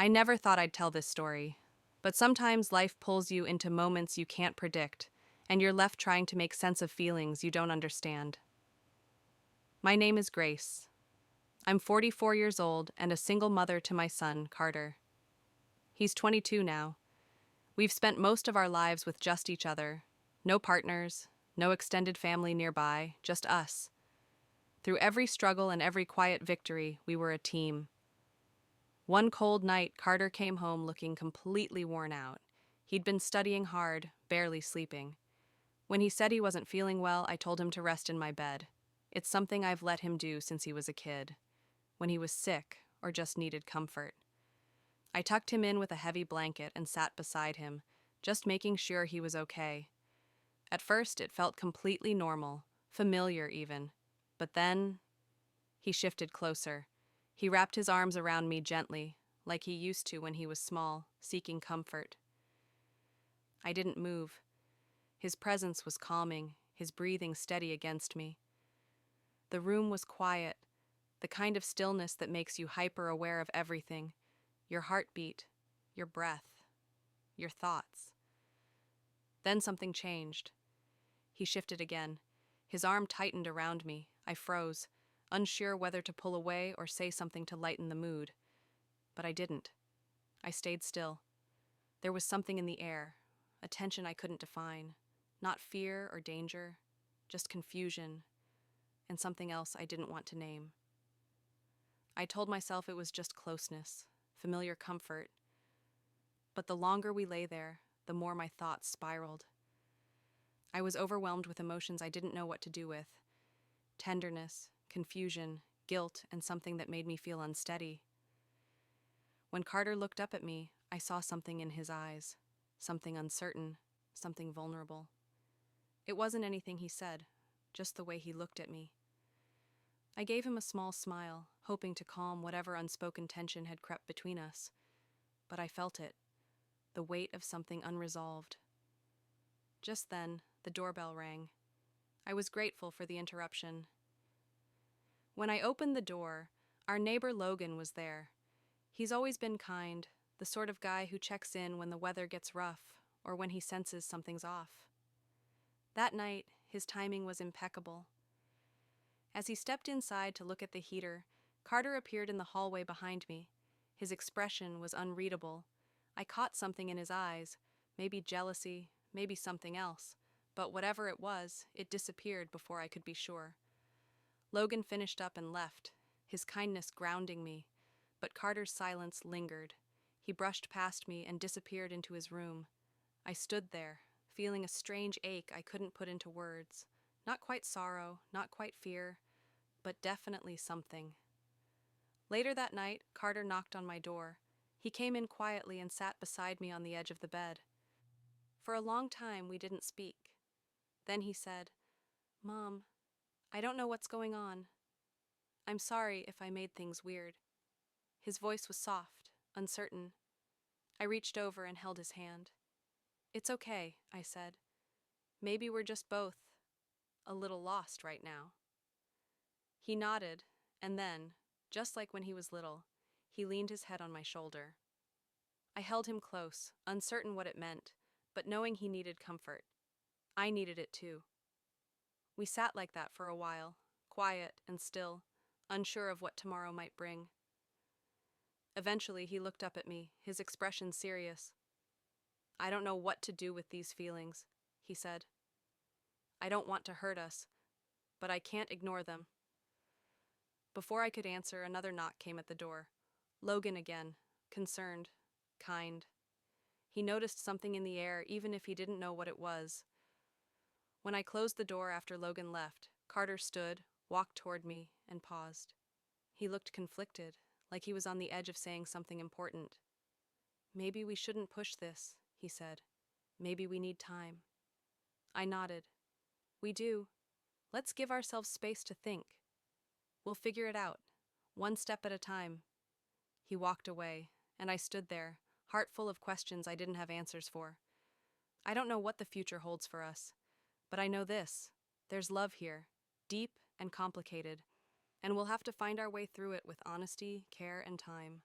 I never thought I'd tell this story, but sometimes life pulls you into moments you can't predict, and you're left trying to make sense of feelings you don't understand. My name is Grace. I'm 44 years old and a single mother to my son, Carter. He's 22 now. We've spent most of our lives with just each other. No partners, no extended family nearby, just us. Through every struggle and every quiet victory, we were a team. One cold night, Carter came home looking completely worn out. He'd been studying hard, barely sleeping. When he said he wasn't feeling well, I told him to rest in my bed. It's something I've let him do since he was a kid, when he was sick or just needed comfort. I tucked him in with a heavy blanket and sat beside him, just making sure he was okay. At first, it felt completely normal, familiar even. But then, he shifted closer. He wrapped his arms around me gently, like he used to when he was small, seeking comfort. I didn't move. His presence was calming, his breathing steady against me. The room was quiet, the kind of stillness that makes you hyper-aware of everything. Your heartbeat, your breath, your thoughts. Then something changed. He shifted again. His arm tightened around me. I froze, unsure whether to pull away or say something to lighten the mood. But I didn't. I stayed still. There was something in the air, a tension I couldn't define. Not fear or danger, just confusion, and something else I didn't want to name. I told myself it was just closeness, familiar comfort. But the longer we lay there, the more my thoughts spiraled. I was overwhelmed with emotions I didn't know what to do with. Tenderness, confusion, guilt, and something that made me feel unsteady. When Carter looked up at me, I saw something in his eyes, something uncertain, something vulnerable. It wasn't anything he said, just the way he looked at me. I gave him a small smile, hoping to calm whatever unspoken tension had crept between us. But I felt it, the weight of something unresolved. Just then, the doorbell rang. I was grateful for the interruption. When I opened the door, our neighbor Logan was there. He's always been kind, the sort of guy who checks in when the weather gets rough or when he senses something's off. That night, his timing was impeccable. As he stepped inside to look at the heater, Carter appeared in the hallway behind me. His expression was unreadable. I caught something in his eyes, maybe jealousy, maybe something else, but whatever it was, it disappeared before I could be sure. Logan finished up and left, his kindness grounding me, but Carter's silence lingered. He brushed past me and disappeared into his room. I stood there, feeling a strange ache I couldn't put into words. Not quite sorrow, not quite fear, but definitely something. Later that night, Carter knocked on my door. He came in quietly and sat beside me on the edge of the bed. For a long time, we didn't speak. Then he said, "Mom, I don't know what's going on. I'm sorry if I made things weird." His voice was soft, uncertain. I reached over and held his hand. "It's okay," I said. "Maybe we're just both a little lost right now." He nodded, and then, just like when he was little, he leaned his head on my shoulder. I held him close, uncertain what it meant, but knowing he needed comfort. I needed it too. We sat like that for a while, quiet and still, unsure of what tomorrow might bring. Eventually, he looked up at me, his expression serious. "I don't know what to do with these feelings," he said. "I don't want to hurt us, but I can't ignore them." Before I could answer, another knock came at the door. Logan again, concerned, kind. He noticed something in the air, even if he didn't know what it was. When I closed the door after Logan left, Carter stood, walked toward me, and paused. He looked conflicted, like he was on the edge of saying something important. "Maybe we shouldn't push this," he said. "Maybe we need time." I nodded. "We do. Let's give ourselves space to think. We'll figure it out, one step at a time." He walked away, and I stood there, heart full of questions I didn't have answers for. I don't know what the future holds for us, but I know this: there's love here, deep and complicated, and we'll have to find our way through it with honesty, care, and time.